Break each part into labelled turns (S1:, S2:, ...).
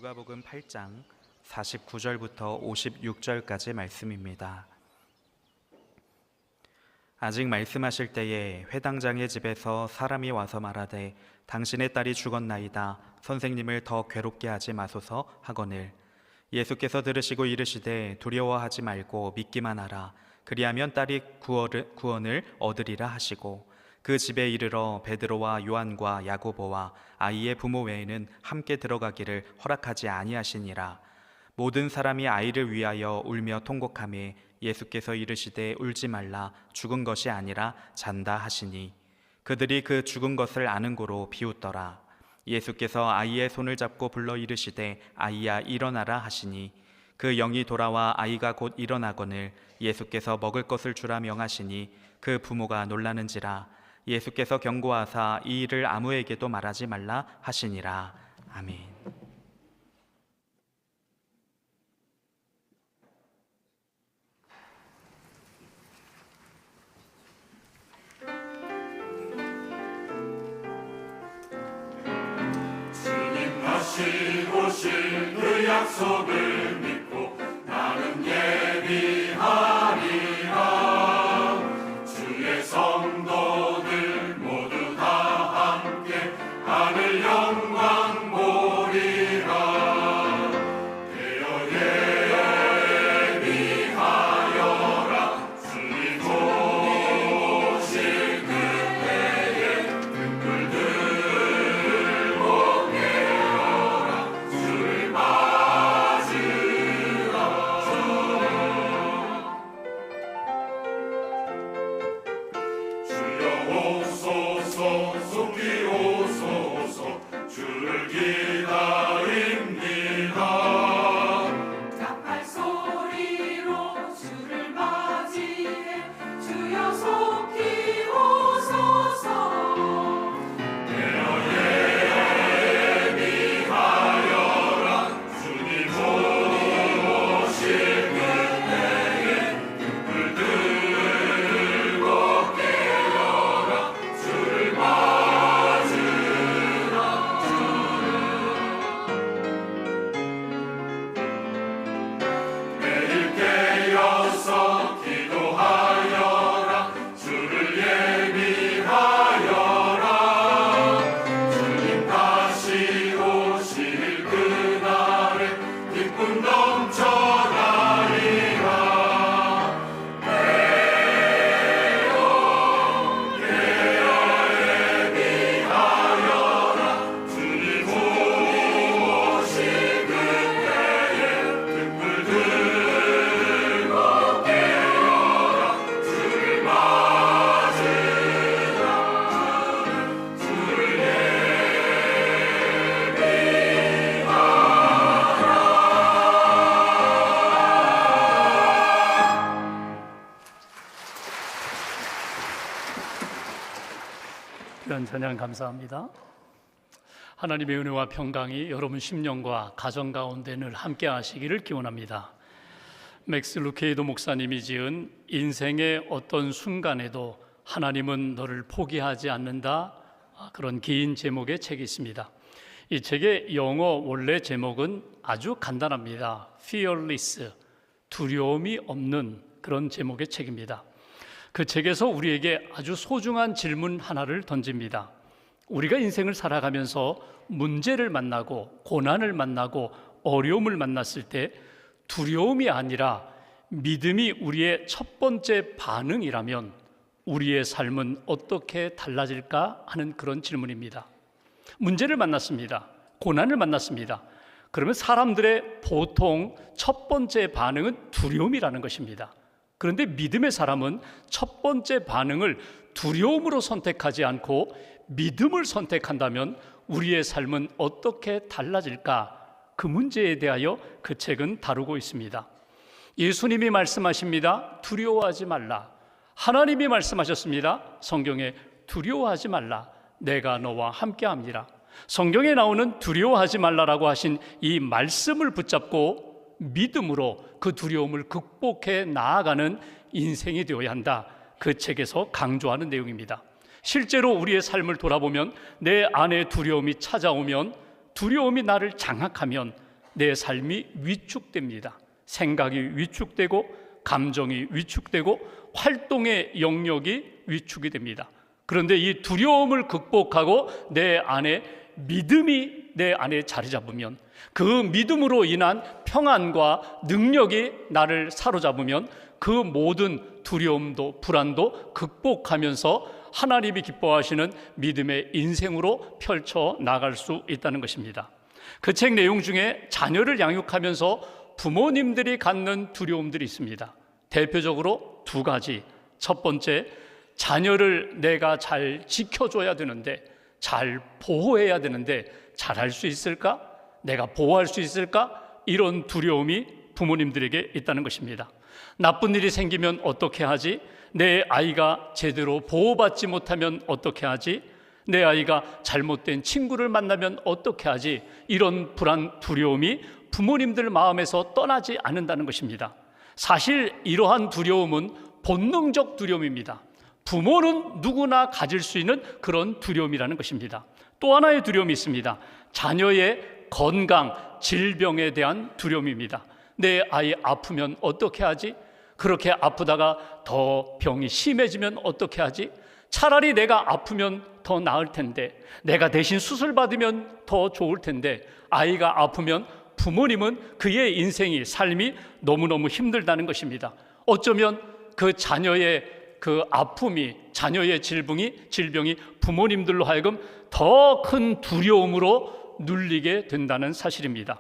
S1: 누가복음 8장 49절부터 56절까지 말씀입니다. 아직 말씀하실 때에 회당장의 집에서 사람이 와서 말하되 당신의 딸이 죽었나이다. 선생님을 더 괴롭게 하지 마소서 하거늘 예수께서 들으시고 이르시되 두려워하지 말고 믿기만 하라. 그리하면 딸이 구원을 얻으리라 하시고 그 집에 이르러 베드로와 요한과 야고보와 아이의 부모 외에는 함께 들어가기를 허락하지 아니하시니라. 모든 사람이 아이를 위하여 울며 통곡하매 예수께서 이르시되 울지 말라. 죽은 것이 아니라 잔다 하시니 그들이 그 죽은 것을 아는 고로 비웃더라. 예수께서 아이의 손을 잡고 불러 이르시되 아이야 일어나라 하시니 그 영이 돌아와 아이가 곧 일어나거늘 예수께서 먹을 것을 주라 명하시니 그 부모가 놀라는지라. 예수께서 경고하사 이 일을 아무에게도 말하지 말라 하시니라. 아멘.
S2: 주님 다시 오실 그 약속을 믿고 나는 예비하리라. 주의 성도들 모두 다 함께 하늘 영광 보리라. 되어 예비하여라. 주님 오실 그때에 등불 들고 깨어라. 주를 맞으라. 주여 오소서 속히 오소서. 주를 기다립니다.
S3: 답할 소리로 주를 맞이해 주여 속히 오소서.
S2: 되어 예비하여라. 주님 오실 그때에 등불 들고 깨어라. 주를 맞으라. 매일 깨어서 기도하여라. 주를 예비하여라. 주님 다시 오실 그날에 기쁨 넘쳐나리라. 예비하여라. 주님 오실 그때에 등불 들고 깨어라. 주를 맞으라. 주를
S4: 귀한 찬양 감사합니다. 하나님의 은혜와 평강이 여러분 심령과 가정 가운데 늘 함께 하시기를 기원합니다. 맥스 루케이도 목사님이 지은 인생의 어떤 순간에도 하나님은 너를 포기하지 않는다, 그런 긴 제목의 책이 있습니다. 이 책의 영어 원래 제목은 아주 간단합니다. Fearless, 두려움이 없는 그런 제목의 책입니다. 그 책에서 우리에게 아주 소중한 질문 하나를 던집니다. 우리가 인생을 살아가면서 문제를 만나고 고난을 만나고 어려움을 만났을 때 두려움이 아니라 믿음이 우리의 첫 번째 반응이라면 우리의 삶은 어떻게 달라질까 하는 그런 질문입니다. 문제를 만났습니다. 고난을 만났습니다. 그러면 사람들의 보통 첫 번째 반응은 두려움이라는 것입니다. 그런데 믿음의 사람은 첫 번째 반응을 두려움으로 선택하지 않고 믿음을 선택한다면 우리의 삶은 어떻게 달라질까? 그 문제에 대하여 그 책은 다루고 있습니다. 예수님이 말씀하십니다. 두려워하지 말라. 하나님이 말씀하셨습니다. 성경에 두려워하지 말라. 내가 너와 함께함이라. 성경에 나오는 두려워하지 말라라고 하신 이 말씀을 붙잡고 믿음으로 그 두려움을 극복해 나아가는 인생이 되어야 한다. 그 책에서 강조하는 내용입니다. 실제로 우리의 삶을 돌아보면 내 안에 두려움이 찾아오면, 두려움이 나를 장악하면 내 삶이 위축됩니다. 생각이 위축되고 감정이 위축되고 활동의 영역이 위축이 됩니다. 그런데 이 두려움을 극복하고 내 안에 믿음이 내 안에 자리 잡으면, 그 믿음으로 인한 평안과 능력이 나를 사로잡으면 그 모든 두려움도 불안도 극복하면서 하나님이 기뻐하시는 믿음의 인생으로 펼쳐 나갈 수 있다는 것입니다. 그 책 내용 중에 자녀를 양육하면서 부모님들이 갖는 두려움들이 있습니다. 대표적으로 두 가지. 첫 번째, 자녀를 내가 잘 지켜줘야 되는데, 잘 보호해야 되는데 잘할 수 있을까? 내가 보호할 수 있을까? 이런 두려움이 부모님들에게 있다는 것입니다. 나쁜 일이 생기면 어떻게 하지? 내 아이가 제대로 보호받지 못하면 어떻게 하지? 내 아이가 잘못된 친구를 만나면 어떻게 하지? 이런 불안, 두려움이 부모님들 마음에서 떠나지 않는다는 것입니다. 사실 이러한 두려움은 본능적 두려움입니다. 부모는 누구나 가질 수 있는 그런 두려움이라는 것입니다. 또 하나의 두려움이 있습니다. 자녀의 건강, 질병에 대한 두려움입니다. 내 아이 아프면 어떻게 하지? 그렇게 아프다가 더 병이 심해지면 어떻게 하지? 차라리 내가 아프면 더 나을 텐데, 내가 대신 수술 받으면 더 좋을 텐데, 아이가 아프면 부모님은 그의 인생이, 삶이 너무너무 힘들다는 것입니다. 어쩌면 그 자녀의 그 아픔이, 자녀의 질병이 부모님들로 하여금 더 큰 두려움으로 눌리게 된다는 사실입니다.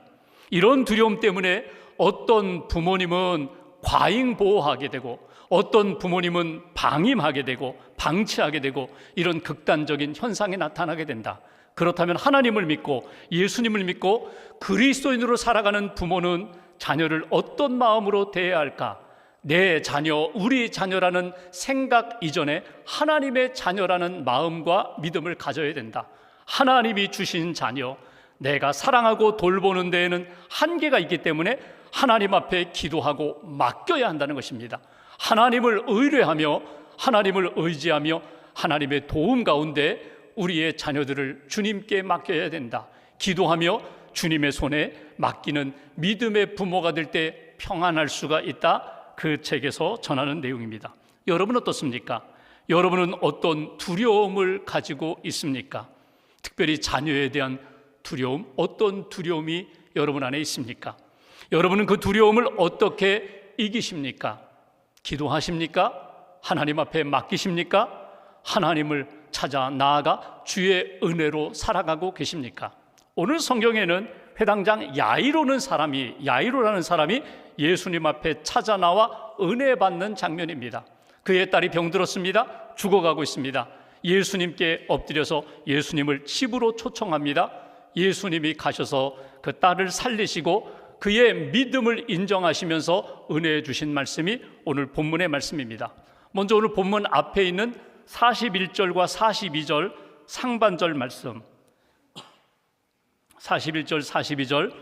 S4: 이런 두려움 때문에 어떤 부모님은 과잉 보호하게 되고, 어떤 부모님은 방임하게 되고 방치하게 되고, 이런 극단적인 현상이 나타나게 된다. 그렇다면 하나님을 믿고 예수님을 믿고 그리스도인으로 살아가는 부모는 자녀를 어떤 마음으로 대해야 할까? 내 자녀, 우리 자녀라는 생각 이전에 하나님의 자녀라는 마음과 믿음을 가져야 된다. 하나님이 주신 자녀, 내가 사랑하고 돌보는 데에는 한계가 있기 때문에 하나님 앞에 기도하고 맡겨야 한다는 것입니다. 하나님을 의뢰하며 하나님을 의지하며 하나님의 도움 가운데 우리의 자녀들을 주님께 맡겨야 된다. 기도하며 주님의 손에 맡기는 믿음의 부모가 될 때 평안할 수가 있다. 그 책에서 전하는 내용입니다. 여러분 어떻습니까? 여러분은 어떤 두려움을 가지고 있습니까? 특별히 자녀에 대한 두려움, 어떤 두려움이 여러분 안에 있습니까? 여러분은 그 두려움을 어떻게 이기십니까? 기도하십니까? 하나님 앞에 맡기십니까? 하나님을 찾아 나아가 주의 은혜로 살아가고 계십니까? 오늘 성경에는 회당장 야이로라는 사람이 예수님 앞에 찾아 나와 은혜 받는 장면입니다. 그의 딸이 병들었습니다. 죽어가고 있습니다. 예수님께 엎드려서 예수님을 집으로 초청합니다. 예수님이 가셔서 그 딸을 살리시고 그의 믿음을 인정하시면서 은혜해 주신 말씀이 오늘 본문의 말씀입니다. 먼저 오늘 본문 앞에 있는 41절과 42절 상반절 말씀, 41절 42절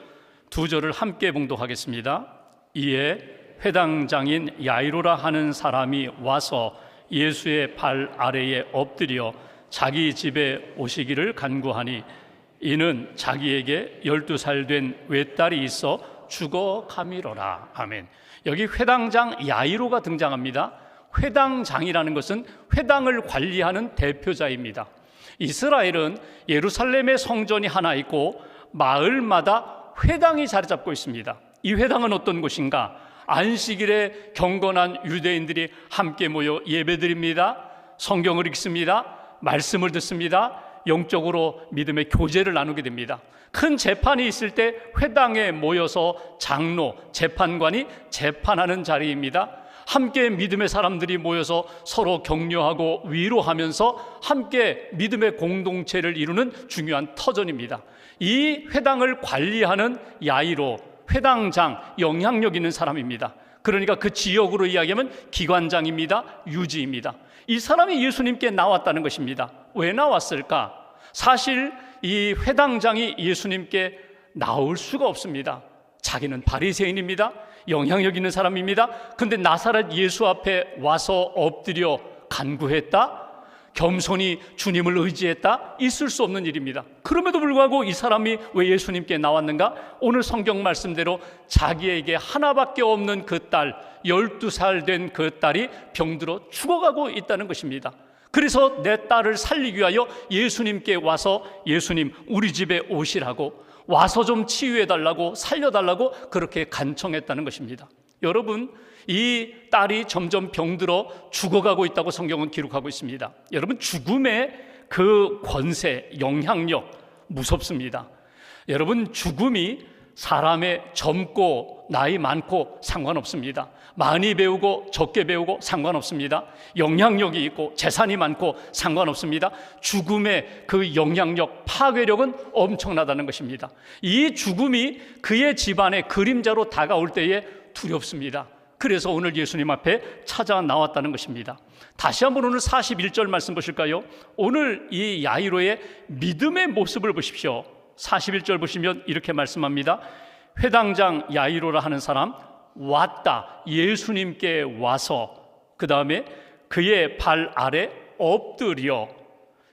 S4: 두 절을 함께 봉독하겠습니다. 이에 회당장인 야이로라 하는 사람이 와서 예수의 발 아래에 엎드려 자기 집에 오시기를 간구하니 이는 자기에게 12살 된 외딸이 있어 죽어가미로라. 아멘. 여기 회당장 야이로가 등장합니다. 회당장이라는 것은 회당을 관리하는 대표자입니다. 이스라엘은 예루살렘의 성전이 하나 있고 마을마다 회당이 자리 잡고 있습니다. 이 회당은 어떤 곳인가? 안식일에 경건한 유대인들이 함께 모여 예배드립니다. 성경을 읽습니다. 말씀을 듣습니다. 영적으로 믿음의 교제를 나누게 됩니다. 큰 재판이 있을 때 회당에 모여서 장로, 재판관이 재판하는 자리입니다. 함께 믿음의 사람들이 모여서 서로 격려하고 위로하면서 함께 믿음의 공동체를 이루는 중요한 터전입니다. 이 회당을 관리하는 야이로, 회당장, 영향력 있는 사람입니다. 그러니까 그 지역으로 이야기하면 기관장입니다. 유지입니다. 이 사람이 예수님께 나왔다는 것입니다. 왜 나왔을까? 사실 이 회당장이 예수님께 나올 수가 없습니다. 자기는 바리새인입니다. 영향력 있는 사람입니다. 근데 나사렛 예수 앞에 와서 엎드려 간구했다? 겸손히 주님을 의지했다? 있을 수 없는 일입니다. 그럼에도 불구하고 이 사람이 왜 예수님께 나왔는가? 오늘 성경 말씀대로 자기에게 하나밖에 없는 그 딸, 12살 된 그 딸이 병들어 죽어가고 있다는 것입니다. 그래서 내 딸을 살리기 위하여 예수님께 와서 예수님 우리 집에 오시라고, 와서 좀 치유해달라고, 살려달라고 그렇게 간청했다는 것입니다. 여러분, 이 딸이 점점 병들어 죽어가고 있다고 성경은 기록하고 있습니다. 여러분, 죽음의 그 권세, 영향력 무섭습니다. 여러분, 죽음이 사람의 젊고 나이 많고 상관없습니다. 많이 배우고 적게 배우고 상관없습니다. 영향력이 있고 재산이 많고 상관없습니다. 죽음의 그 영향력, 파괴력은 엄청나다는 것입니다. 이 죽음이 그의 집안의 그림자로 다가올 때에 두렵습니다. 그래서 오늘 예수님 앞에 찾아 나왔다는 것입니다. 다시 한번 오늘 41절 말씀 보실까요? 오늘 이 야이로의 믿음의 모습을 보십시오. 41절 보시면 이렇게 말씀합니다. 회당장 야이로라 하는 사람 왔다. 예수님께 와서 그 다음에 그의 발 아래 엎드려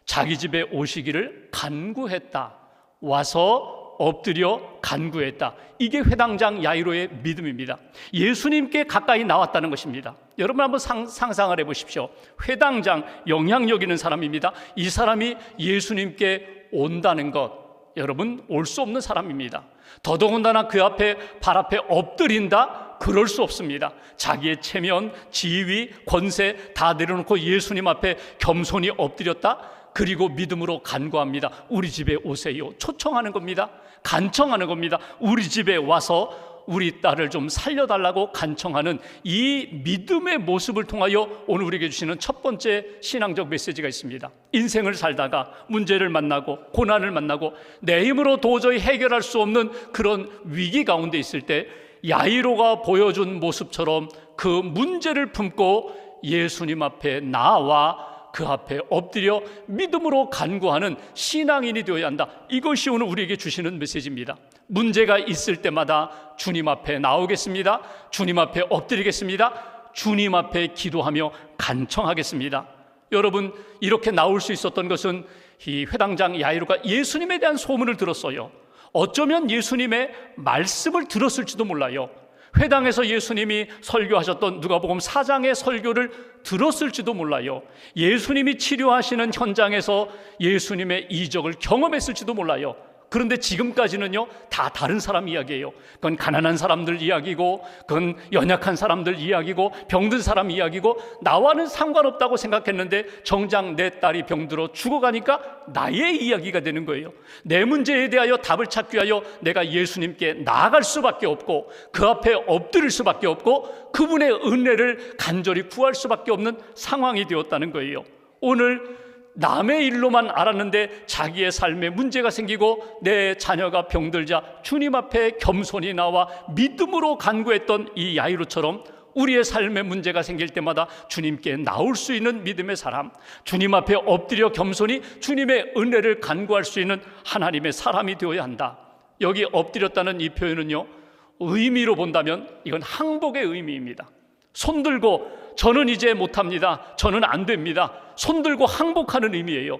S4: 자기 집에 오시기를 간구했다. 와서 엎드려 간구했다. 이게 회당장 야이로의 믿음입니다. 예수님께 가까이 나왔다는 것입니다. 여러분 한번 상상을 해보십시오. 회당장, 영향력 있는 사람입니다. 이 사람이 예수님께 온다는 것, 여러분 올 수 없는 사람입니다. 더더군다나 그 앞에 발 앞에 엎드린다? 그럴 수 없습니다. 자기의 체면, 지위, 권세 다 내려놓고 예수님 앞에 겸손히 엎드렸다? 그리고 믿음으로 간구합니다. 우리 집에 오세요. 초청하는 겁니다. 간청하는 겁니다. 우리 집에 와서 우리 딸을 좀 살려달라고 간청하는 이 믿음의 모습을 통하여 오늘 우리에게 주시는 첫 번째 신앙적 메시지가 있습니다. 인생을 살다가 문제를 만나고 고난을 만나고 내 힘으로 도저히 해결할 수 없는 그런 위기 가운데 있을 때 야이로가 보여준 모습처럼 그 문제를 품고 예수님 앞에 나와 그 앞에 엎드려 믿음으로 간구하는 신앙인이 되어야 한다. 이것이 오늘 우리에게 주시는 메시지입니다. 문제가 있을 때마다 주님 앞에 나오겠습니다. 주님 앞에 엎드리겠습니다. 주님 앞에 기도하며 간청하겠습니다. 여러분, 이렇게 나올 수 있었던 것은 이 회당장 야이로가 예수님에 대한 소문을 들었어요. 어쩌면 예수님의 말씀을 들었을지도 몰라요. 회당에서 예수님이 설교하셨던 누가복음 4장의 설교를 들었을지도 몰라요. 예수님이 치료하시는 현장에서 예수님의 이적을 경험했을지도 몰라요. 그런데 지금까지는요, 다 다른 사람 이야기예요. 그건 가난한 사람들 이야기고, 그건 연약한 사람들 이야기고, 병든 사람 이야기고, 나와는 상관없다고 생각했는데 정작 내 딸이 병들어 죽어가니까 나의 이야기가 되는 거예요. 내 문제에 대하여 답을 찾기 위하여 내가 예수님께 나아갈 수밖에 없고, 그 앞에 엎드릴 수밖에 없고, 그분의 은혜를 간절히 구할 수밖에 없는 상황이 되었다는 거예요. 오늘 남의 일로만 알았는데 자기의 삶에 문제가 생기고 내 자녀가 병들자 주님 앞에 겸손히 나와 믿음으로 간구했던 이 야이로처럼 우리의 삶에 문제가 생길 때마다 주님께 나올 수 있는 믿음의 사람, 주님 앞에 엎드려 겸손히 주님의 은혜를 간구할 수 있는 하나님의 사람이 되어야 한다. 여기 엎드렸다는 이 표현은요, 의미로 본다면 이건 항복의 의미입니다. 손들고 저는 이제 못합니다. 저는 안 됩니다. 손들고 항복하는 의미예요.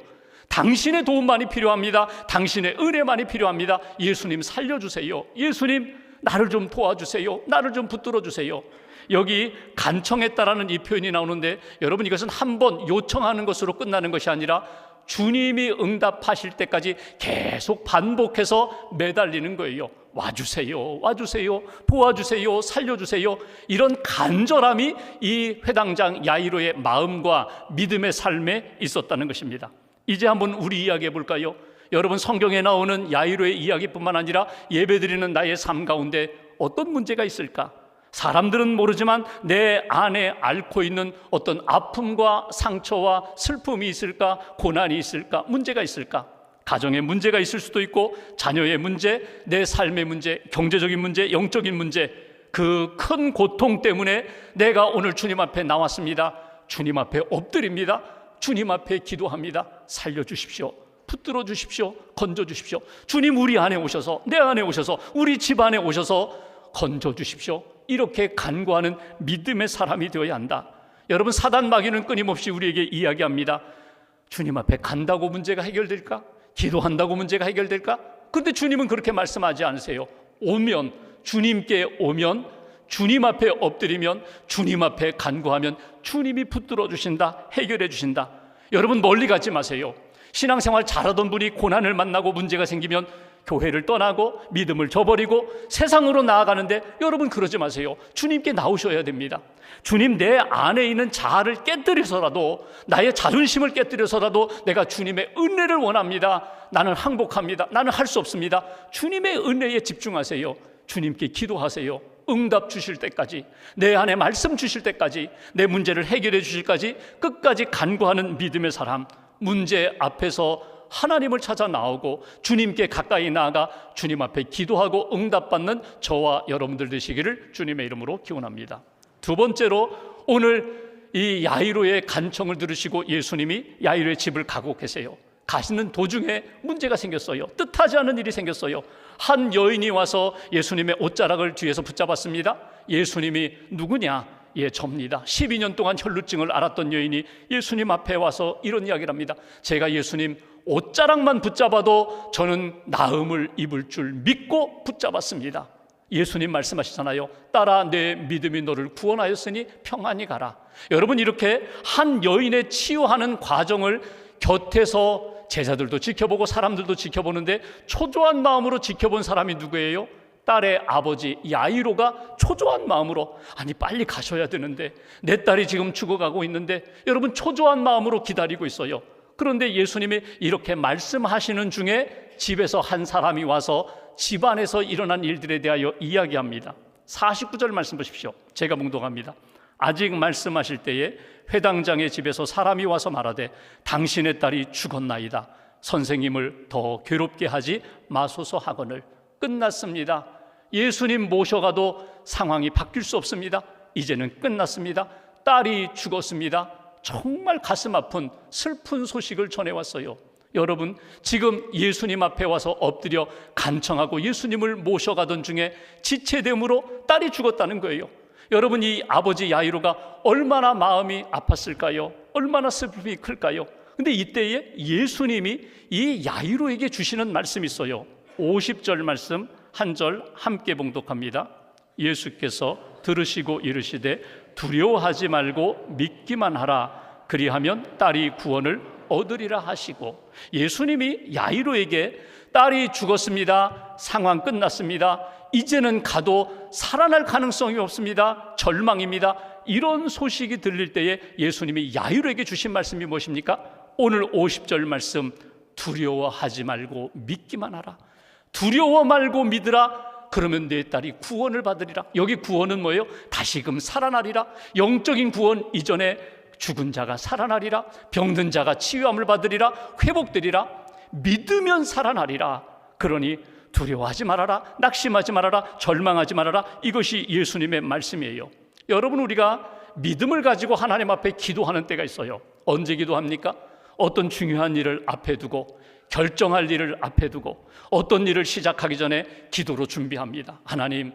S4: 당신의 도움만이 필요합니다. 당신의 은혜만이 필요합니다. 예수님 살려주세요. 예수님 나를 좀 도와주세요. 나를 좀 붙들어 주세요. 여기 간청했다라는 이 표현이 나오는데 여러분, 이것은 한 번 요청하는 것으로 끝나는 것이 아니라 주님이 응답하실 때까지 계속 반복해서 매달리는 거예요. 와주세요, 와주세요, 도와주세요, 살려주세요. 이런 간절함이 이 회당장 야이로의 마음과 믿음의 삶에 있었다는 것입니다. 이제 한번 우리 이야기해 볼까요? 여러분, 성경에 나오는 야이로의 이야기뿐만 아니라 예배드리는 나의 삶 가운데 어떤 문제가 있을까? 사람들은 모르지만 내 안에 앓고 있는 어떤 아픔과 상처와 슬픔이 있을까? 고난이 있을까? 문제가 있을까? 가정의 문제가 있을 수도 있고, 자녀의 문제, 내 삶의 문제, 경제적인 문제, 영적인 문제, 그 큰 고통 때문에 내가 오늘 주님 앞에 나왔습니다. 주님 앞에 엎드립니다. 주님 앞에 기도합니다. 살려주십시오. 붙들어 주십시오. 건져 주십시오. 주님 우리 안에 오셔서, 내 안에 오셔서, 우리 집 안에 오셔서 건져 주십시오. 이렇게 간구하는 믿음의 사람이 되어야 한다. 여러분, 사단 마귀는 끊임없이 우리에게 이야기합니다. 주님 앞에 간다고 문제가 해결될까? 기도한다고 문제가 해결될까? 그런데 주님은 그렇게 말씀하지 않으세요. 주님께 오면, 주님 앞에 엎드리면, 주님 앞에 간구하면 주님이 붙들어 주신다, 해결해 주신다. 여러분, 멀리 가지 마세요. 신앙생활 잘하던 분이 고난을 만나고 문제가 생기면 교회를 떠나고 믿음을 저버리고 세상으로 나아가는데, 여러분 그러지 마세요. 주님께 나오셔야 됩니다. 주님, 내 안에 있는 자아를 깨뜨려서라도, 나의 자존심을 깨뜨려서라도 내가 주님의 은혜를 원합니다. 나는 항복합니다. 나는 할 수 없습니다. 주님의 은혜에 집중하세요. 주님께 기도하세요. 응답 주실 때까지, 내 안에 말씀 주실 때까지, 내 문제를 해결해 주실 때까지 끝까지 간구하는 믿음의 사람, 문제 앞에서 하나님을 찾아 나오고 주님께 가까이 나아가 주님 앞에 기도하고 응답받는 저와 여러분들 되시기를 주님의 이름으로 기원합니다. 두 번째로, 오늘 이 야이로의 간청을 들으시고 예수님이 야이로의 집을 가고 계세요. 가시는 도중에 문제가 생겼어요. 뜻하지 않은 일이 생겼어요. 한 여인이 와서 예수님의 옷자락을 뒤에서 붙잡았습니다. 예수님이 누구냐? 예, 접니다. 12년 동안 혈루증을 앓았던 여인이 예수님 앞에 와서 이런 이야기를 합니다. 제가 예수님 옷자락만 붙잡아도 저는 나음을 입을 줄 믿고 붙잡았습니다. 예수님 말씀하시잖아요. 딸아, 내 믿음이 너를 구원하였으니 평안히 가라. 여러분, 이렇게 한 여인의 치유하는 과정을 곁에서 제자들도 지켜보고 사람들도 지켜보는데, 초조한 마음으로 지켜본 사람이 누구예요? 딸의 아버지 야이로가 초조한 마음으로, 아니 빨리 가셔야 되는데, 내 딸이 지금 죽어가고 있는데, 여러분 초조한 마음으로 기다리고 있어요. 그런데 예수님이 이렇게 말씀하시는 중에 집에서 한 사람이 와서 집안에서 일어난 일들에 대하여 이야기합니다. 49절 말씀 보십시오. 제가 묵독합니다. 아직 말씀하실 때에 회당장의 집에서 사람이 와서 말하되 당신의 딸이 죽었나이다. 선생님을 더 괴롭게 하지 마소서 하거늘. 끝났습니다. 예수님 모셔가도 상황이 바뀔 수 없습니다. 이제는 끝났습니다. 딸이 죽었습니다. 정말 가슴 아픈 슬픈 소식을 전해왔어요. 여러분, 지금 예수님 앞에 와서 엎드려 간청하고 예수님을 모셔가던 중에 지체됨으로 딸이 죽었다는 거예요. 여러분, 이 아버지 야이로가 얼마나 마음이 아팠을까요? 얼마나 슬픔이 클까요? 근데 이때에 예수님이 이 야이로에게 주시는 말씀이 있어요. 50절 말씀 한 절 함께 봉독합니다. 예수께서 들으시고 이르시되 두려워하지 말고 믿기만 하라. 그리하면 딸이 구원을 얻으리라 하시고, 예수님이 야이로에게 딸이 죽었습니다. 상황 끝났습니다. 이제는 가도 살아날 가능성이 없습니다. 절망입니다. 이런 소식이 들릴 때에 예수님이 야이로에게 주신 말씀이 무엇입니까? 오늘 50절 말씀, 두려워하지 말고 믿기만 하라. 두려워 말고 믿으라. 그러면 내 딸이 구원을 받으리라. 여기 구원은 뭐예요? 다시금 살아나리라. 영적인 구원 이전에 죽은 자가 살아나리라. 병든 자가 치유함을 받으리라. 회복되리라. 믿으면 살아나리라. 그러니 두려워하지 말아라. 낙심하지 말아라. 절망하지 말아라. 이것이 예수님의 말씀이에요. 여러분, 우리가 믿음을 가지고 하나님 앞에 기도하는 때가 있어요. 언제 기도합니까? 어떤 중요한 일을 앞에 두고, 결정할 일을 앞에 두고, 어떤 일을 시작하기 전에 기도로 준비합니다. 하나님,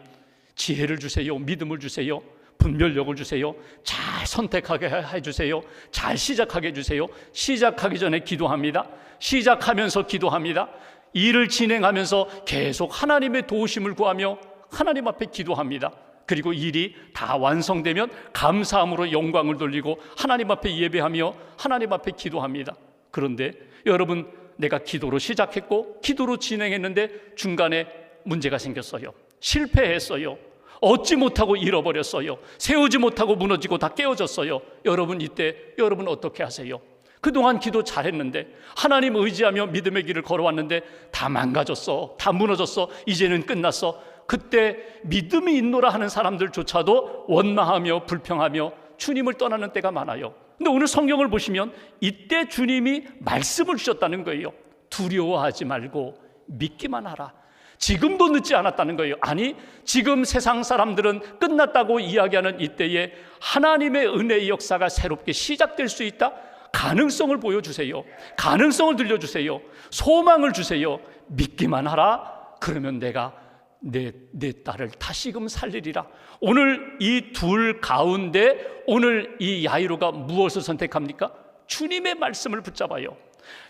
S4: 지혜를 주세요. 믿음을 주세요. 분별력을 주세요. 잘 선택하게 해주세요. 잘 시작하게 해주세요. 시작하기 전에 기도합니다. 시작하면서 기도합니다. 일을 진행하면서 계속 하나님의 도우심을 구하며 하나님 앞에 기도합니다. 그리고 일이 다 완성되면 감사함으로 영광을 돌리고 하나님 앞에 예배하며 하나님 앞에 기도합니다. 그런데 여러분, 내가 기도로 시작했고 기도로 진행했는데 중간에 문제가 생겼어요. 실패했어요. 얻지 못하고 잃어버렸어요. 세우지 못하고 무너지고 다 깨어졌어요. 여러분, 이때 여러분 어떻게 하세요? 그동안 기도 잘했는데, 하나님 의지하며 믿음의 길을 걸어왔는데 다 망가졌어. 다 무너졌어. 이제는 끝났어. 그때 믿음이 있노라 하는 사람들조차도 원망하며 불평하며 주님을 떠나는 때가 많아요. 근데 오늘 성경을 보시면 이때 주님이 말씀을 주셨다는 거예요. 두려워하지 말고 믿기만 하라. 지금도 늦지 않았다는 거예요. 아니, 지금 세상 사람들은 끝났다고 이야기하는 이때에 하나님의 은혜의 역사가 새롭게 시작될 수 있다. 가능성을 보여주세요. 가능성을 들려주세요. 소망을 주세요. 믿기만 하라. 그러면 내가 내 딸을 다시금 살리리라. 오늘 이 둘 가운데 오늘 이 야이로가 무엇을 선택합니까? 주님의 말씀을 붙잡아요.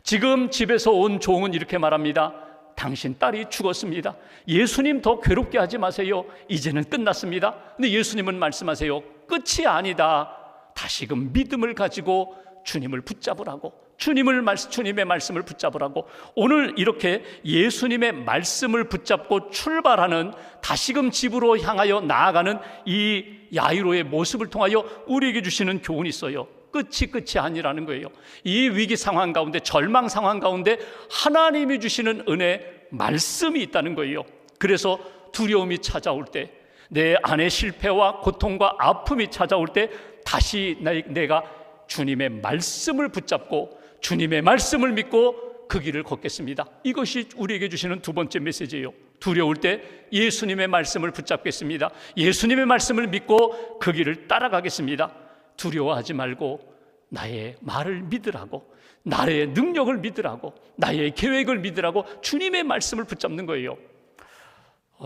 S4: 지금 집에서 온 종은 이렇게 말합니다. 당신 딸이 죽었습니다. 예수님 더 괴롭게 하지 마세요. 이제는 끝났습니다. 근데 예수님은 말씀하세요. 끝이 아니다. 다시금 믿음을 가지고 주님을 붙잡으라고, 주님의 말씀을 붙잡으라고. 오늘 이렇게 예수님의 말씀을 붙잡고 출발하는, 다시금 집으로 향하여 나아가는 이 야이로의 모습을 통하여 우리에게 주시는 교훈이 있어요. 끝이 아니라는 거예요. 이 위기 상황 가운데, 절망 상황 가운데 하나님이 주시는 은혜, 말씀이 있다는 거예요. 그래서 두려움이 찾아올 때, 내 안에 실패와 고통과 아픔이 찾아올 때 다시 내가 주님의 말씀을 붙잡고 주님의 말씀을 믿고 그 길을 걷겠습니다. 이것이 우리에게 주시는 두 번째 메시지예요. 두려울 때 예수님의 말씀을 붙잡겠습니다. 예수님의 말씀을 믿고 그 길을 따라가겠습니다. 두려워하지 말고 나의 말을 믿으라고, 나의 능력을 믿으라고, 나의 계획을 믿으라고 주님의 말씀을 붙잡는 거예요.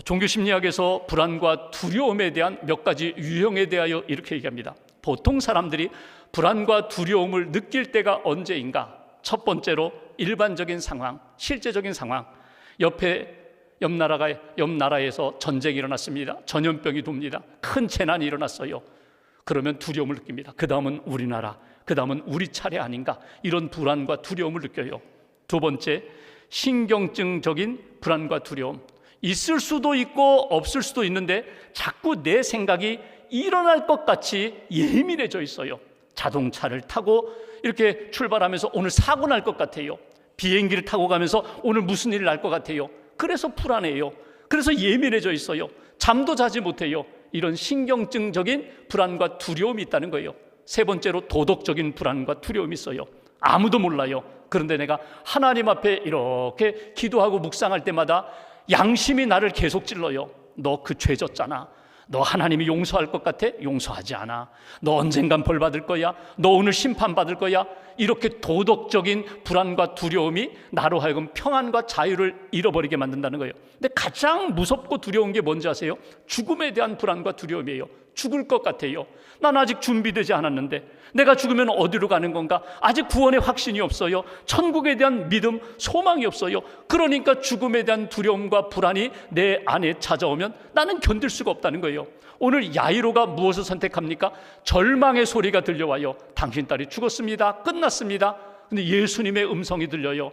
S4: 종교심리학에서 불안과 두려움에 대한 몇 가지 유형에 대하여 이렇게 얘기합니다. 보통 사람들이 불안과 두려움을 느낄 때가 언제인가? 첫 번째로 일반적인 상황, 실제적인 상황. 옆 나라에서 전쟁이 일어났습니다. 전염병이 돕니다. 큰 재난이 일어났어요. 그러면 두려움을 느낍니다. 그 다음은 우리나라, 그 다음은 우리 차례 아닌가? 이런 불안과 두려움을 느껴요. 두 번째, 신경증적인 불안과 두려움. 있을 수도 있고 없을 수도 있는데 자꾸 내 생각이 일어날 것 같이 예민해져 있어요. 자동차를 타고 이렇게 출발하면서 오늘 사고 날 것 같아요. 비행기를 타고 가면서 오늘 무슨 일 날 것 같아요. 그래서 불안해요. 그래서 예민해져 있어요. 잠도 자지 못해요. 이런 신경증적인 불안과 두려움이 있다는 거예요. 세 번째로 도덕적인 불안과 두려움이 있어요. 아무도 몰라요. 그런데 내가 하나님 앞에 이렇게 기도하고 묵상할 때마다 양심이 나를 계속 찔러요. 너 그 죄 졌잖아. 너 하나님이 용서할 것 같아? 용서하지 않아. 너 언젠간 벌 받을 거야. 너 오늘 심판받을 거야. 이렇게 도덕적인 불안과 두려움이 나로 하여금 평안과 자유를 잃어버리게 만든다는 거예요. 근데 가장 무섭고 두려운 게 뭔지 아세요? 죽음에 대한 불안과 두려움이에요. 죽을 것 같아요. 난 아직 준비되지 않았는데, 내가 죽으면 어디로 가는 건가? 아직 구원의 확신이 없어요. 천국에 대한 믿음, 소망이 없어요. 그러니까 죽음에 대한 두려움과 불안이 내 안에 찾아오면 나는 견딜 수가 없다는 거예요. 오늘 야이로가 무엇을 선택합니까? 절망의 소리가 들려와요. 당신 딸이 죽었습니다. 끝났습니다. 근데 예수님의 음성이 들려요.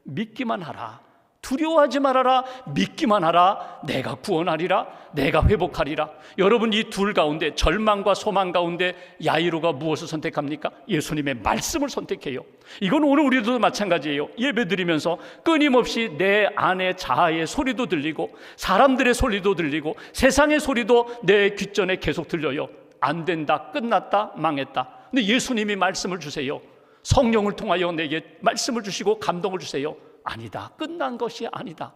S4: 믿기만 하라. 두려워하지 말아라. 믿기만 하라. 내가 구원하리라. 내가 회복하리라. 여러분, 이 둘 가운데, 절망과 소망 가운데 야이로가 무엇을 선택합니까? 예수님의 말씀을 선택해요. 이건 오늘 우리도 마찬가지예요. 예배 드리면서 끊임없이 내 안에 자아의 소리도 들리고 사람들의 소리도 들리고 세상의 소리도 내 귓전에 계속 들려요. 안 된다, 끝났다, 망했다. 근데 예수님이 말씀을 주세요. 성령을 통하여 내게 말씀을 주시고 감동을 주세요. 아니다, 끝난 것이 아니다.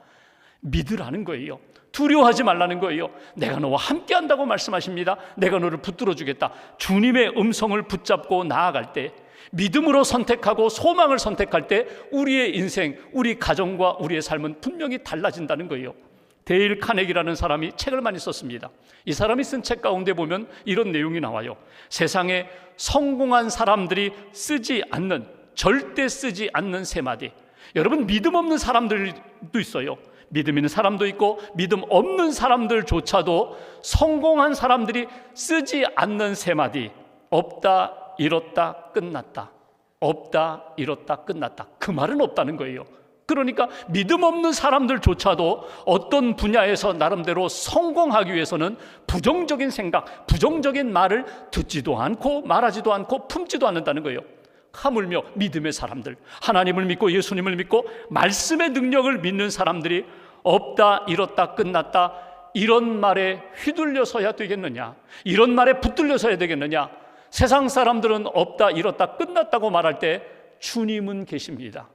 S4: 믿으라는 거예요. 두려워하지 말라는 거예요. 내가 너와 함께 한다고 말씀하십니다. 내가 너를 붙들어 주겠다. 주님의 음성을 붙잡고 나아갈 때, 믿음으로 선택하고 소망을 선택할 때 우리의 인생, 우리 가정과 우리의 삶은 분명히 달라진다는 거예요. 데일 카네기라는 사람이 책을 많이 썼습니다. 이 사람이 쓴 책 가운데 보면 이런 내용이 나와요. 세상에 성공한 사람들이 쓰지 않는, 절대 쓰지 않는 세 마디. 여러분, 믿음 없는 사람들도 있어요. 믿음 있는 사람도 있고 믿음 없는 사람들조차도 성공한 사람들이 쓰지 않는 세 마디. 없다, 잃었다, 끝났다. 없다, 잃었다, 끝났다. 그 말은 없다는 거예요. 그러니까 믿음 없는 사람들조차도 어떤 분야에서 나름대로 성공하기 위해서는 부정적인 생각, 부정적인 말을 듣지도 않고 말하지도 않고 품지도 않는다는 거예요. 하물며 믿음의 사람들, 하나님을 믿고 예수님을 믿고 말씀의 능력을 믿는 사람들이 없다, 잃었다, 끝났다, 이런 말에 휘둘려서야 되겠느냐? 이런 말에 붙들려서야 되겠느냐? 세상 사람들은 없다, 잃었다, 끝났다고 말할 때 주님은 계십니다.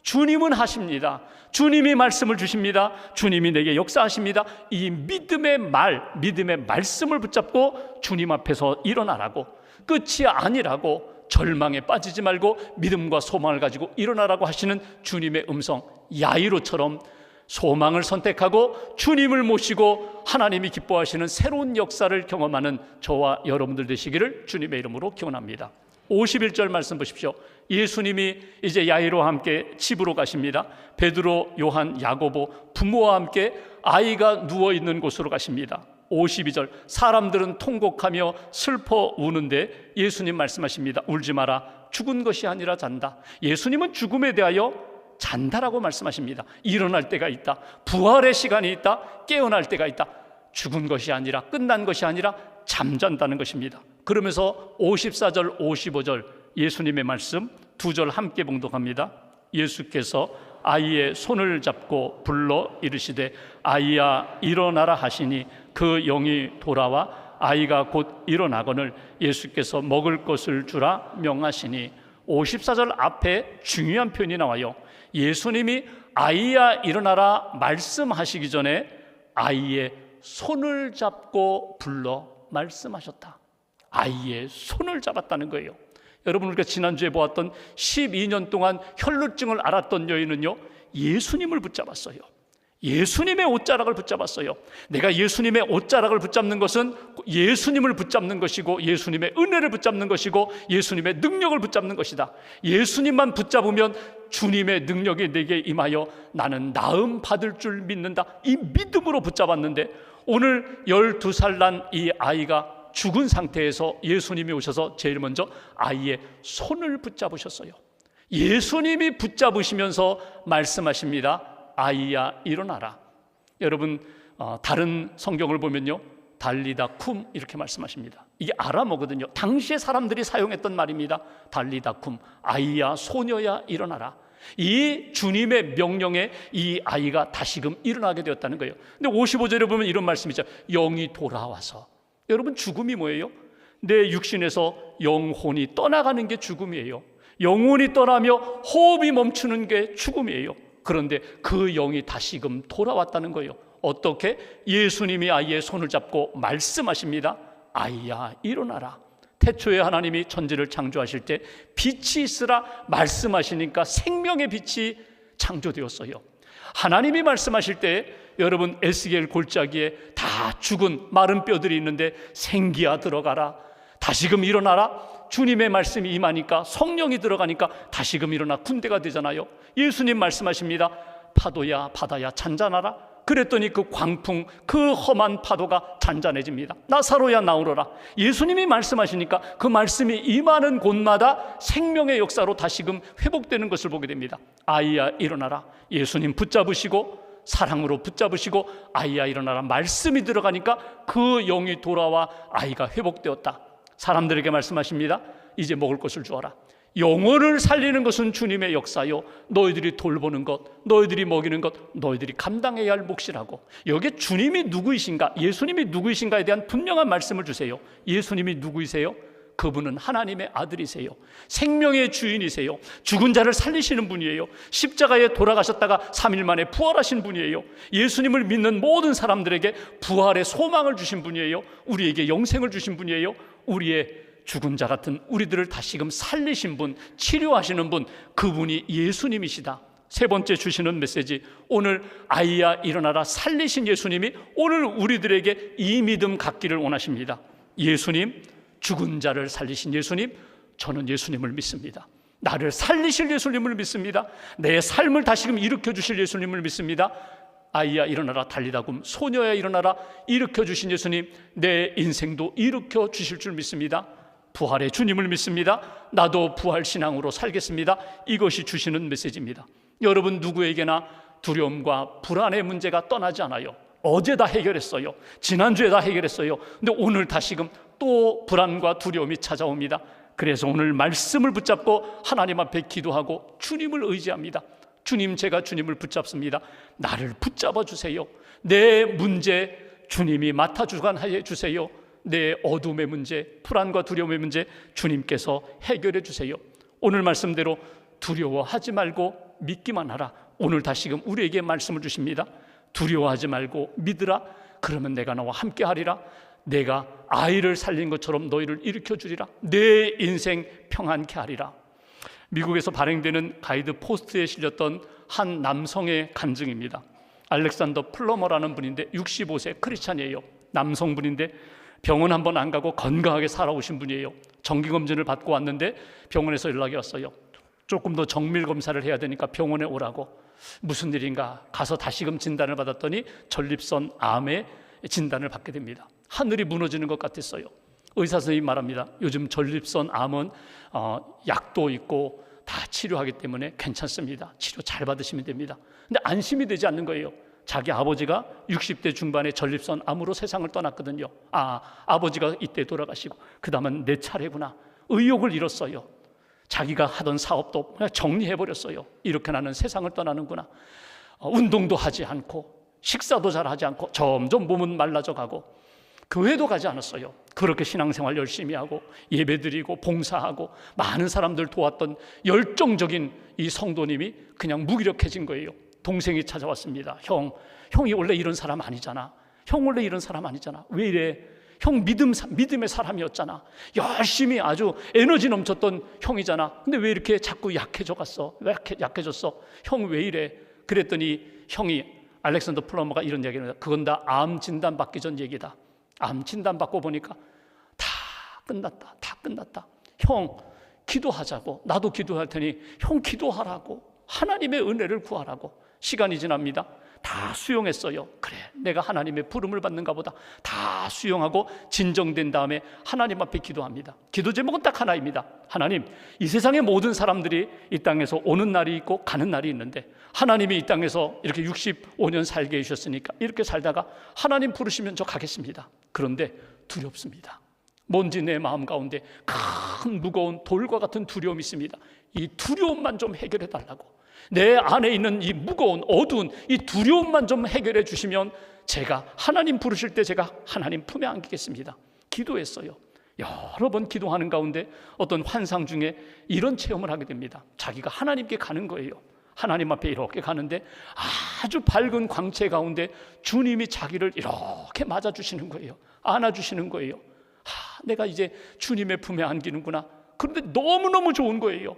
S4: 주님은 하십니다. 주님이 말씀을 주십니다. 주님이 내게 역사하십니다. 이 믿음의 말, 믿음의 말씀을 붙잡고 주님 앞에서 일어나라고, 끝이 아니라고, 절망에 빠지지 말고 믿음과 소망을 가지고 일어나라고 하시는 주님의 음성, 야이로처럼 소망을 선택하고 주님을 모시고 하나님이 기뻐하시는 새로운 역사를 경험하는 저와 여러분들 되시기를 주님의 이름으로 기원합니다. 51절 말씀 보십시오. 예수님이 이제 야이로와 함께 집으로 가십니다. 베드로, 요한, 야고보 부모와 함께 아이가 누워있는 곳으로 가십니다. 52절, 사람들은 통곡하며 슬퍼 우는데 예수님 말씀하십니다. 울지 마라, 죽은 것이 아니라 잔다. 예수님은 죽음에 대하여 잔다라고 말씀하십니다. 일어날 때가 있다, 부활의 시간이 있다, 깨어날 때가 있다. 죽은 것이 아니라, 끝난 것이 아니라 잠잔다는 것입니다. 그러면서 54절 55절 예수님의 말씀 두 절 함께 봉독합니다. 예수께서 아이의 손을 잡고 불러 이르시되 아이야 일어나라 하시니 그 영이 돌아와 아이가 곧 일어나거늘 예수께서 먹을 것을 주라 명하시니. 54절 앞에 중요한 표현이 나와요. 예수님이 아이야 일어나라 말씀하시기 전에 아이의 손을 잡고 불러 말씀하셨다. 아이의 손을 잡았다는 거예요. 여러분, 우리가 지난주에 보았던 12년 동안 혈루증을 앓았던 여인은요, 예수님을 붙잡았어요. 예수님의 옷자락을 붙잡았어요. 내가 예수님의 옷자락을 붙잡는 것은 예수님을 붙잡는 것이고, 예수님의 은혜를 붙잡는 것이고, 예수님의 능력을 붙잡는 것이다. 예수님만 붙잡으면 주님의 능력이 내게 임하여 나는 나음 받을 줄 믿는다. 이 믿음으로 붙잡았는데, 오늘 12살 난 이 아이가 죽은 상태에서 예수님이 오셔서 제일 먼저 아이의 손을 붙잡으셨어요. 예수님이 붙잡으시면서 말씀하십니다. 아이야 일어나라. 여러분, 다른 성경을 보면요, 달리다 쿰 이렇게 말씀하십니다. 이게 아람어거든요. 당시에 사람들이 사용했던 말입니다. 달리다 쿰, 아이야 소녀야 일어나라. 이 주님의 명령에 이 아이가 다시금 일어나게 되었다는 거예요. 근데 55절에 보면 이런 말씀이 있죠. 영이 돌아와서. 여러분, 죽음이 뭐예요? 내 육신에서 영혼이 떠나가는 게 죽음이에요. 영혼이 떠나며 호흡이 멈추는 게 죽음이에요. 그런데 그 영이 다시금 돌아왔다는 거예요. 어떻게? 예수님이 아이의 손을 잡고 말씀하십니다. 아이야 일어나라. 태초에 하나님이 천지를 창조하실 때 빛이 있으라 말씀하시니까 생명의 빛이 창조되었어요. 하나님이 말씀하실 때 여러분, 에스겔 골짜기에 다 죽은 마른 뼈들이 있는데 생기야 들어가라, 다시금 일어나라. 주님의 말씀이 임하니까, 성령이 들어가니까 다시금 일어나 군대가 되잖아요. 예수님 말씀하십니다. 파도야 바다야 잔잔하라. 그랬더니 그 광풍, 그 험한 파도가 잔잔해집니다. 나사로야 나오너라. 예수님이 말씀하시니까 그 말씀이 임하는 곳마다 생명의 역사로 다시금 회복되는 것을 보게 됩니다. 아이야 일어나라. 예수님 붙잡으시고, 사랑으로 붙잡으시고, 아이야 일어나라 말씀이 들어가니까 그 영이 돌아와 아이가 회복되었다. 사람들에게 말씀하십니다. 이제 먹을 것을 주어라. 영혼을 살리는 것은 주님의 역사요, 너희들이 돌보는 것, 너희들이 먹이는 것, 너희들이 감당해야 할 몫이라고. 여기에 주님이 누구이신가, 예수님이 누구이신가에 대한 분명한 말씀을 주세요. 예수님이 누구이세요? 그분은 하나님의 아들이세요. 생명의 주인이세요. 죽은 자를 살리시는 분이에요. 십자가에 돌아가셨다가 3일 만에 부활하신 분이에요. 예수님을 믿는 모든 사람들에게 부활의 소망을 주신 분이에요. 우리에게 영생을 주신 분이에요. 우리의 죽은 자 같은 우리들을 다시금 살리신 분, 치료하시는 분, 그분이 예수님이시다. 세 번째 주시는 메시지, 오늘 아이야 일어나라 살리신 예수님이 오늘 우리들에게 이 믿음 갖기를 원하십니다. 예수님, 죽은 자를 살리신 예수님, 저는 예수님을 믿습니다. 나를 살리실 예수님을 믿습니다. 내 삶을 다시금 일으켜 주실 예수님을 믿습니다. 아이야 일어나라 달리다 굼, 소녀야 일어나라 일으켜 주신 예수님, 내 인생도 일으켜 주실 줄 믿습니다. 부활의 주님을 믿습니다. 나도 부활 신앙으로 살겠습니다. 이것이 주시는 메시지입니다. 여러분, 누구에게나 두려움과 불안의 문제가 떠나지 않아요. 어제 다 해결했어요. 지난주에 다 해결했어요. 근데 오늘 다시금 또 불안과 두려움이 찾아옵니다. 그래서 오늘 말씀을 붙잡고 하나님 앞에 기도하고 주님을 의지합니다. 주님, 제가 주님을 붙잡습니다. 나를 붙잡아 주세요. 내 문제 주님이 맡아주관하여 주세요. 내 어둠의 문제, 불안과 두려움의 문제 주님께서 해결해 주세요. 오늘 말씀대로 두려워하지 말고 믿기만 하라. 오늘 다시금 우리에게 말씀을 주십니다. 두려워하지 말고 믿으라. 그러면 내가 너와 함께 하리라. 내가 아이를 살린 것처럼 너희를 일으켜 주리라. 내 인생 평안케 하리라. 미국에서 발행되는 가이드 포스트에 실렸던 한 남성의 간증입니다. 알렉산더 플러머라는 분인데 65세 크리스찬이에요. 남성분인데 병원 한번 안 가고 건강하게 살아오신 분이에요. 정기검진을 받고 왔는데 병원에서 연락이 왔어요. 조금 더 정밀 검사를 해야 되니까 병원에 오라고. 무슨 일인가 가서 다시금 진단을 받았더니 전립선 암의 진단을 받게 됩니다. 하늘이 무너지는 것 같았어요. 의사 선생님이 말합니다. 요즘 전립선 암은 약도 있고 다 치료하기 때문에 괜찮습니다. 치료 잘 받으시면 됩니다. 근데 안심이 되지 않는 거예요. 자기 아버지가 60대 중반에 전립선 암으로 세상을 떠났거든요. 아버지가 이때 돌아가시고 그 다음은 내 차례구나. 의욕을 잃었어요. 자기가 하던 사업도 그냥 정리해버렸어요. 이렇게 나는 세상을 떠나는구나. 운동도 하지 않고 식사도 잘 하지 않고 점점 몸은 말라져 가고 교회도 가지 않았어요. 그렇게 신앙생활 열심히 하고 예배드리고 봉사하고 많은 사람들 도왔던 열정적인 이 성도님이 그냥 무기력해진 거예요. 동생이 찾아왔습니다. 형이 원래 이런 사람 아니잖아. 형 원래 이런 사람 아니잖아. 왜 이래? 형 믿음의 사람이었잖아. 열심히 아주 에너지 넘쳤던 형이잖아. 근데 왜 이렇게 자꾸 약해져 갔어? 왜 약해졌어? 형 왜 이래? 그랬더니 형이 알렉산더 플러머가 이런 얘기를 합니다. 그건 다 암 진단 받기 전 얘기다. 암 진단 받고 보니까 다 끝났다. 형 기도하자고. 나도 기도할 테니 형 기도하라고. 하나님의 은혜를 구하라고. 시간이 지납니다. 다 수용했어요. 그래, 내가 하나님의 부름을 받는가 보다. 다 수용하고 진정된 다음에 하나님 앞에 기도합니다. 기도 제목은 딱 하나입니다. 하나님, 이 세상의 모든 사람들이 이 땅에서 오는 날이 있고 가는 날이 있는데 하나님이 이 땅에서 이렇게 65년 살게 해주셨으니까 이렇게 살다가 하나님 부르시면 저 가겠습니다. 그런데 두렵습니다. 뭔지 내 마음 가운데 큰 무거운 돌과 같은 두려움이 있습니다. 이 두려움만 좀 해결해 달라고. 내 안에 있는 이 무거운 어두운 이 두려움만 좀 해결해 주시면 제가 하나님 부르실 때 제가 하나님 품에 안기겠습니다. 기도했어요. 여러 번 기도하는 가운데 어떤 환상 중에 이런 체험을 하게 됩니다. 자기가 하나님께 가는 거예요. 하나님 앞에 이렇게 가는데 아주 밝은 광채 가운데 주님이 자기를 이렇게 맞아주시는 거예요. 안아주시는 거예요. 내가 이제 주님의 품에 안기는구나. 그런데 너무너무 좋은 거예요.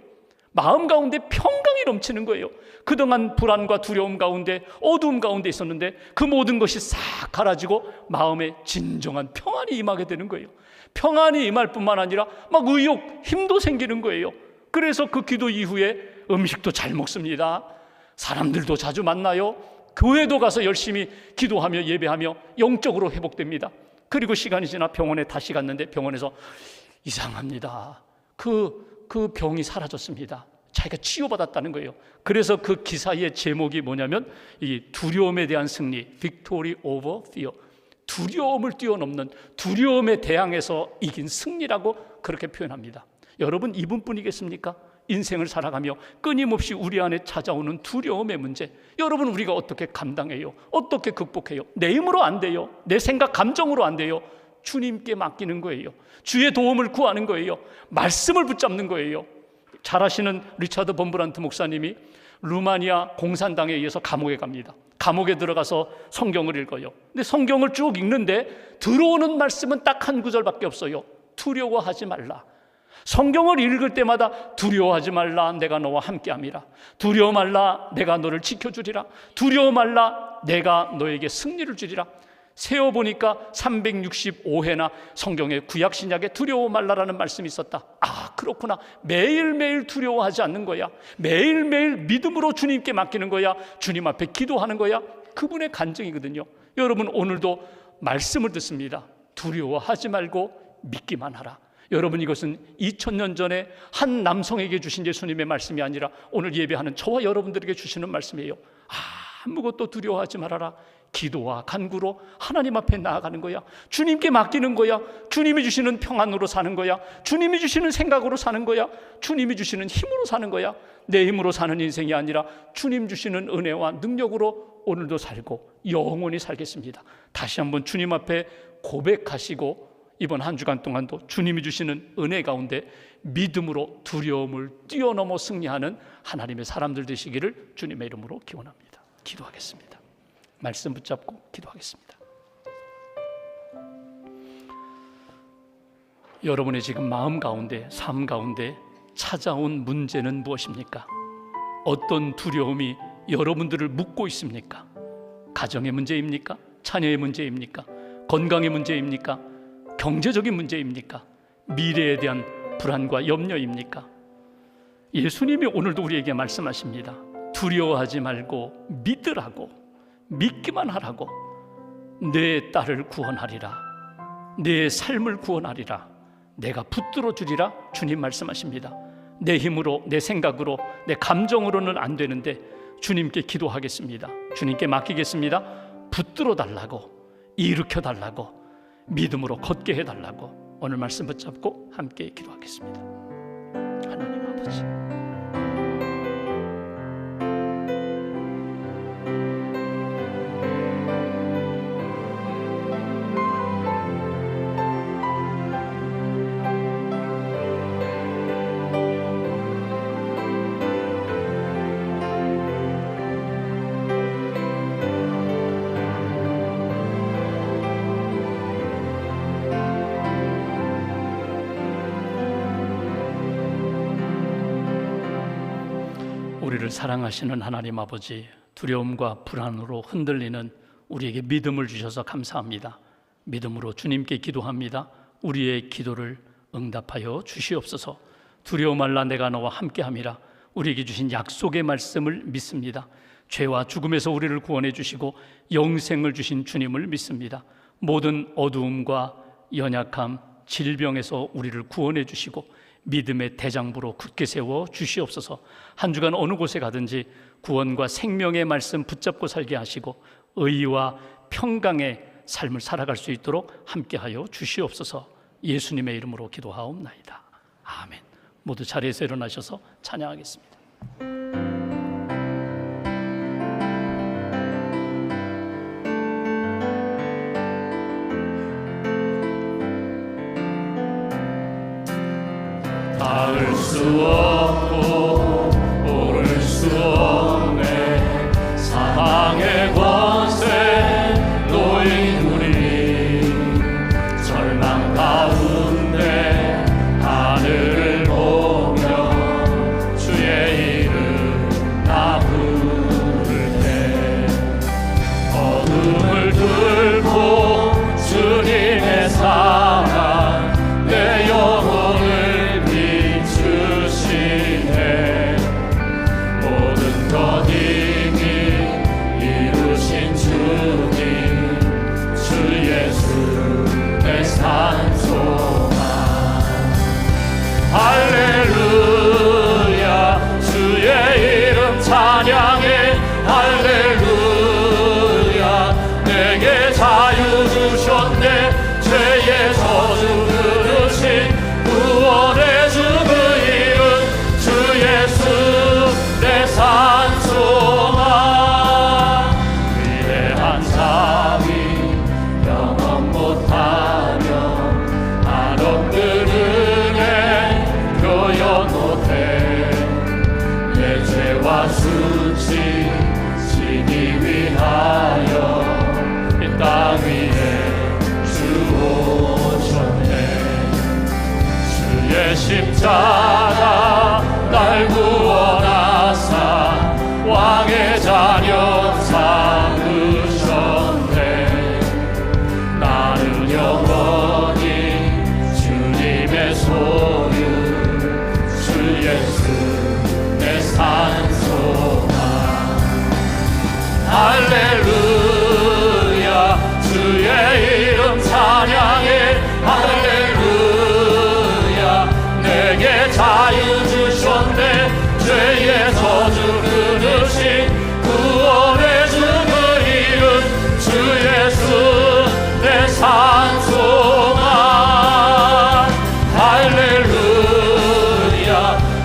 S4: 마음 가운데 평강이 넘치는 거예요. 그동안 불안과 두려움 가운데 어두움 가운데 있었는데 그 모든 것이 싹 가라지고 마음에 진정한 평안이 임하게 되는 거예요. 평안이 임할 뿐만 아니라 막 의욕, 힘도 생기는 거예요. 그래서 그 기도 이후에 음식도 잘 먹습니다. 사람들도 자주 만나요. 교회도 가서 열심히 기도하며 예배하며 영적으로 회복됩니다. 그리고 시간이 지나 병원에 다시 갔는데 병원에서 이상합니다. 그 병이 사라졌습니다. 자기가 치유받았다는 거예요. 그래서 그 기사의 제목이 뭐냐면 이 두려움에 대한 승리, Victory over Fear. 두려움을 뛰어넘는, 두려움에 대항해서 이긴 승리라고 그렇게 표현합니다. 여러분 이분뿐이겠습니까? 인생을 살아가며 끊임없이 우리 안에 찾아오는 두려움의 문제, 여러분 우리가 어떻게 감당해요? 어떻게 극복해요? 내 힘으로 안 돼요. 내 생각 감정으로 안 돼요. 주님께 맡기는 거예요. 주의 도움을 구하는 거예요. 말씀을 붙잡는 거예요. 잘 아시는 리차드 범브란트 목사님이 루마니아 공산당에 의해서 감옥에 갑니다. 감옥에 들어가서 성경을 읽어요. 근데 성경을 쭉 읽는데 들어오는 말씀은 딱 한 구절밖에 없어요. 두려워하지 말라. 성경을 읽을 때마다 두려워하지 말라, 내가 너와 함께함이라. 두려워 말라, 내가 너를 지켜주리라. 두려워 말라, 내가 너에게 승리를 주리라. 세어보니까 365회나 성경의 구약신약에 두려워 말라라는 말씀이 있었다. 그렇구나. 매일매일 두려워하지 않는 거야. 매일매일 믿음으로 주님께 맡기는 거야. 주님 앞에 기도하는 거야. 그분의 간증이거든요. 여러분 오늘도 말씀을 듣습니다. 두려워하지 말고 믿기만 하라. 여러분 이것은 2000년 전에 한 남성에게 주신 예수님의 말씀이 아니라 오늘 예배하는 저와 여러분들에게 주시는 말씀이에요. 아무것도 두려워하지 말아라. 기도와 간구로 하나님 앞에 나아가는 거야. 주님께 맡기는 거야. 주님이 주시는 평안으로 사는 거야. 주님이 주시는 생각으로 사는 거야. 주님이 주시는 힘으로 사는 거야. 내 힘으로 사는 인생이 아니라 주님 주시는 은혜와 능력으로 오늘도 살고 영원히 살겠습니다. 다시 한번 주님 앞에 고백하시고 이번 한 주간 동안도 주님이 주시는 은혜 가운데 믿음으로 두려움을 뛰어넘어 승리하는 하나님의 사람들 되시기를 주님의 이름으로 기원합니다. 기도하겠습니다. 말씀 붙잡고 기도하겠습니다. 여러분의 지금 마음 가운데, 삶 가운데 찾아온 문제는 무엇입니까? 어떤 두려움이 여러분들을 묶고 있습니까? 가정의 문제입니까? 자녀의 문제입니까? 건강의 문제입니까? 경제적인 문제입니까? 미래에 대한 불안과 염려입니까? 예수님이 오늘도 우리에게 말씀하십니다. 두려워하지 말고 믿으라고, 믿기만 하라고. 내 딸을 구원하리라, 내 삶을 구원하리라, 내가 붙들어 주리라. 주님 말씀하십니다. 내 힘으로, 내 생각으로, 내 감정으로는 안 되는데 주님께 기도하겠습니다. 주님께 맡기겠습니다. 붙들어 달라고, 일으켜 달라고, 믿음으로 걷게 해달라고. 오늘 말씀 붙잡고 함께 기도하겠습니다. 하나님 아버지, 우리를 사랑하시는 하나님 아버지, 두려움과 불안으로 흔들리는 우리에게 믿음을 주셔서 감사합니다. 믿음으로 주님께 기도합니다. 우리의 기도를 응답하여 주시옵소서. 두려워 말라, 내가 너와 함께함이라. 우리에게 주신 약속의 말씀을 믿습니다. 죄와 죽음에서 우리를 구원해 주시고 영생을 주신 주님을 믿습니다. 모든 어두움과 연약함, 질병에서 우리를 구원해 주시고 믿음의 대장부로 굳게 세워 주시옵소서. 한 주간 어느 곳에 가든지 구원과 생명의 말씀 붙잡고 살게 하시고 의와 평강의 삶을 살아갈 수 있도록 함께하여 주시옵소서. 예수님의 이름으로 기도하옵나이다. 아멘. 모두 자리에서 일어나셔서 찬양하겠습니다. 닿을 수 없고 오를 수 없네. 사망의 권세 놓인 우리 절망 가운데 하늘을 보며 주의 이름 나 부를 때 어둠을 뚫고 주님의 사랑 내 영혼을 비추시네. 모든 것 이미 이루신 주님, 주 예수 내 산소만. 할렐루야, 주의 이름 찬양해. 할렐루야, 내게 자유 주셨네. 죄의 저주 끊으신 구원의 주 그 이름, 주 예수 내 산소만. 위대한 자비 영원 못하며 한없는 은혜 표현 못해. 내 죄와 수치 지기 위하여 이 땅 위에 주 오셨네. 주의 십자가 날 구원하사 왕의 자녀 삼으셨네. 나는 영원히 주님의 소유, 주 예수 내 산소만. 할렐루야, 주의 이름 찬양해. 할렐루야, 내게 자유 주셨네. 죄의 저주 끊으신 구원의 주 그 이름, 주 예수 내 산소만. 할렐루야,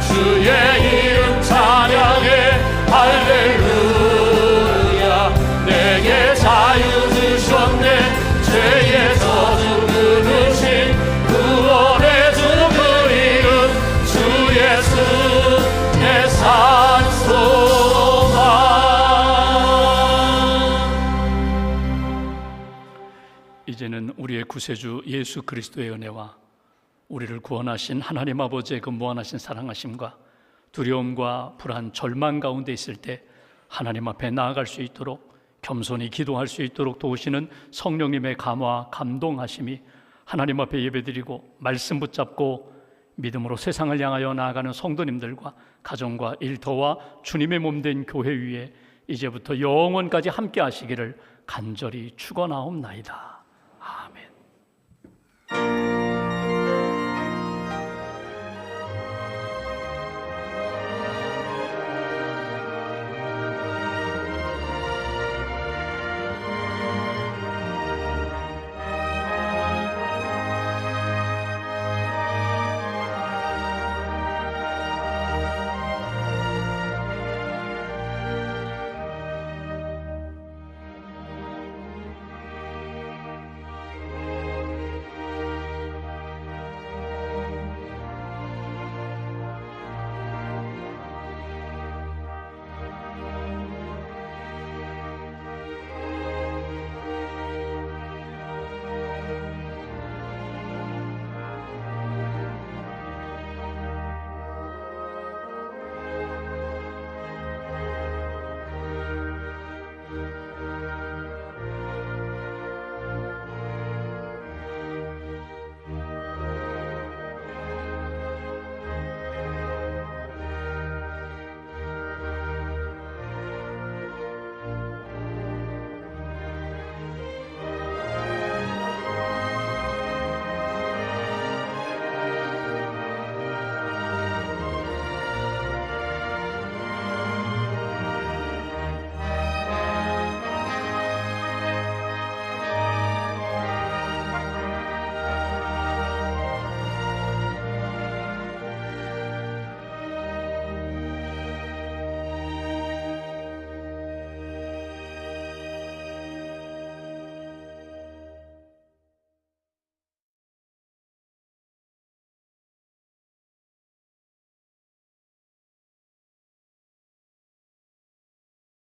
S4: 주의 이름 찬양해. 할렐루야, 내게 자유 주셨네. 죄의 저주 끊으신 구원의 주 그 이름, 주 예수 내 산소만. 이제는 우리의 구세주 예수 그리스도의 은혜와 우리를 구원하신 하나님 아버지의 그 무한하신 사랑하심과 두려움과 불안, 절망 가운데 있을 때 하나님 앞에 나아갈 수 있도록, 겸손히 기도할 수 있도록 도우시는 성령님의 감화, 감동하심이 하나님 앞에 예배드리고 말씀 붙잡고 믿음으로 세상을 향하여 나아가는 성도님들과 가정과 일터와 주님의 몸된 교회 위에 이제부터 영원까지 함께 하시기를 간절히 축원하옵나이다. 아멘.